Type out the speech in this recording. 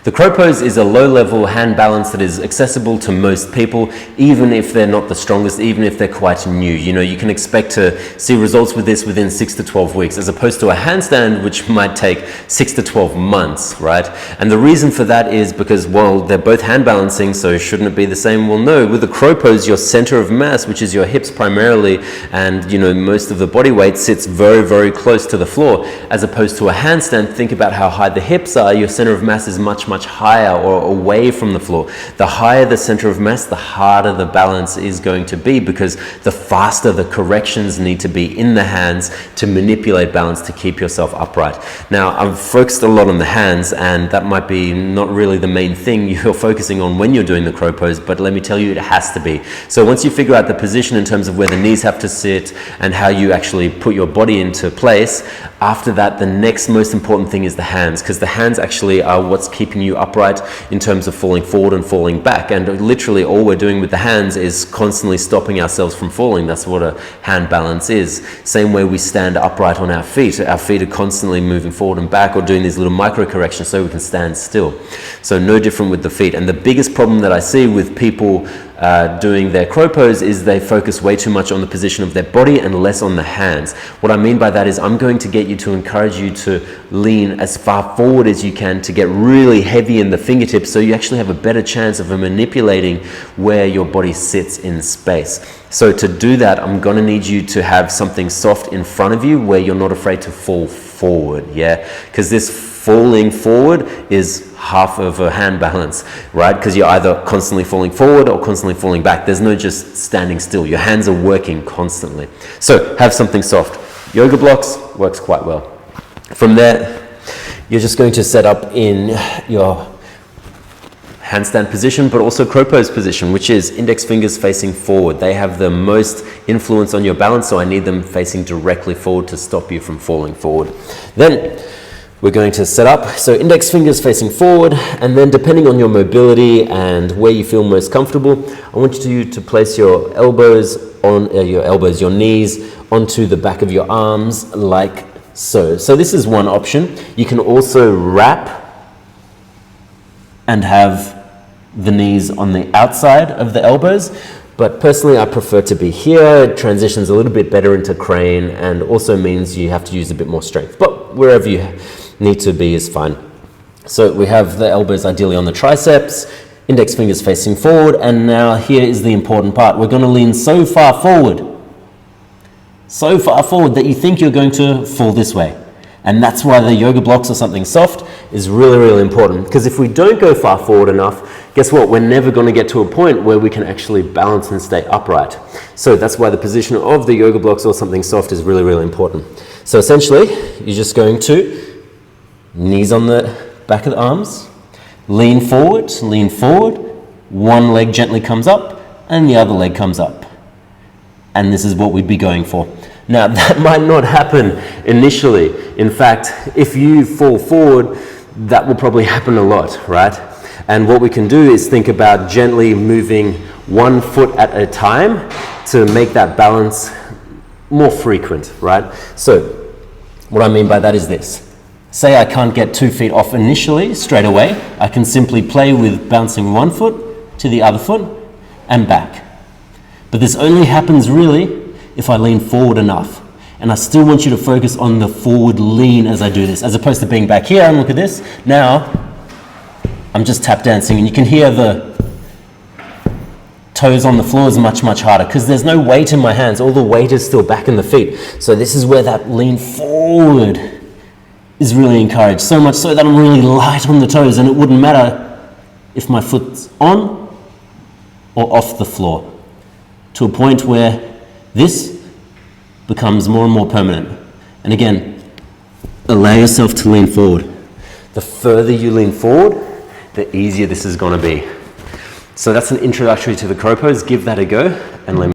The crow pose is a low-level hand balance that is accessible to most people, even if they're not the strongest, even if they're quite new. You know, you can expect to see results with this within 6 to 12 weeks, as opposed to a handstand, which might take 6 to 12 months, right? And the reason for that is because, well, they're both hand balancing, so shouldn't it be the same? Well, no. With the crow pose, your center of mass, which is your hips primarily, and, you know, most of the body weight sits very, very close to the floor. As opposed to a handstand, think about how high the hips are. Your center of mass is much higher or away from the floor. The higher the center of mass, the harder the balance is going to be, because the faster the corrections need to be in the hands to manipulate balance to keep yourself upright. Now, I've focused a lot on the hands, and that might be not really the main thing you're focusing on when you're doing the crow pose, but let me tell you, it has to be. So once you figure out the position in terms of where the knees have to sit and how you actually put your body into place, after that, the next most important thing is the hands, because the hands actually are what's keeping you upright in terms of falling forward and falling back. And literally all we're doing with the hands is constantly stopping ourselves from falling. That's what a hand balance is. Same way we stand upright on our feet. Our feet are constantly moving forward and back, or doing these little micro corrections so we can stand still. So no different with the feet. And the biggest problem that I see with people doing their crow pose is they focus way too much on the position of their body and less on the hands. What I mean by that is I'm going to get you to encourage you to lean as far forward as you can to get really heavy in the fingertips, so you actually have a better chance of manipulating where your body sits in space. So to do that, I'm going to need you to have something soft in front of you where you're not afraid to fall forward, yeah? Because this falling forward is half of a hand balance, right? Because you're either constantly falling forward or constantly falling back. There's no just standing still. Your hands are working constantly. So have something soft. Yoga blocks works quite well. From there, you're just going to set up in your handstand position, but also crow pose position, which is index fingers facing forward. They have the most influence on your balance, so I need them facing directly forward to stop you from falling forward. Then we're going to set up, so index fingers facing forward, and then depending on your mobility and where you feel most comfortable, I want you to place your elbows on your knees onto the back of your arms like so. So this is one option. You can also wrap and have the knees on the outside of the elbows, but personally I prefer to be here. It transitions a little bit better into crane and also means you have to use a bit more strength, but wherever you need to be is fine. So we have the elbows ideally on the triceps, index fingers facing forward, and now here is the important part. We're going to lean so far forward that you think you're going to fall this way. And that's why the yoga blocks or something soft is really, really important. Because if we don't go far forward enough, guess what? We're never going to get to a point where we can actually balance and stay upright. So that's why the position of the yoga blocks or something soft is really, really important. So essentially, you're just going to knees on the back of the arms, lean forward, one leg gently comes up and the other leg comes up. And this is what we'd be going for. Now, that might not happen initially. In fact, if you fall forward, that will probably happen a lot, right? And what we can do is think about gently moving one foot at a time to make that balance more frequent, right? So what I mean by that is this. Say I can't get 2 feet off initially, straight away. I can simply play with bouncing one foot to the other foot and back. But this only happens really if I lean forward enough. And I still want you to focus on the forward lean as I do this, as opposed to being back here and look at this. Now, I'm just tap dancing and you can hear the toes on the floor is much harder because there's no weight in my hands. All the weight is still back in the feet. So this is where that lean forward is really encouraged, so much so that I'm really light on the toes, and it wouldn't matter if my foot's on or off the floor, to a point where this becomes more and more permanent. And again, allow yourself to lean forward. The further you lean forward, the easier this is going to be. So that's an introductory to the crow pose. Give that a go and let me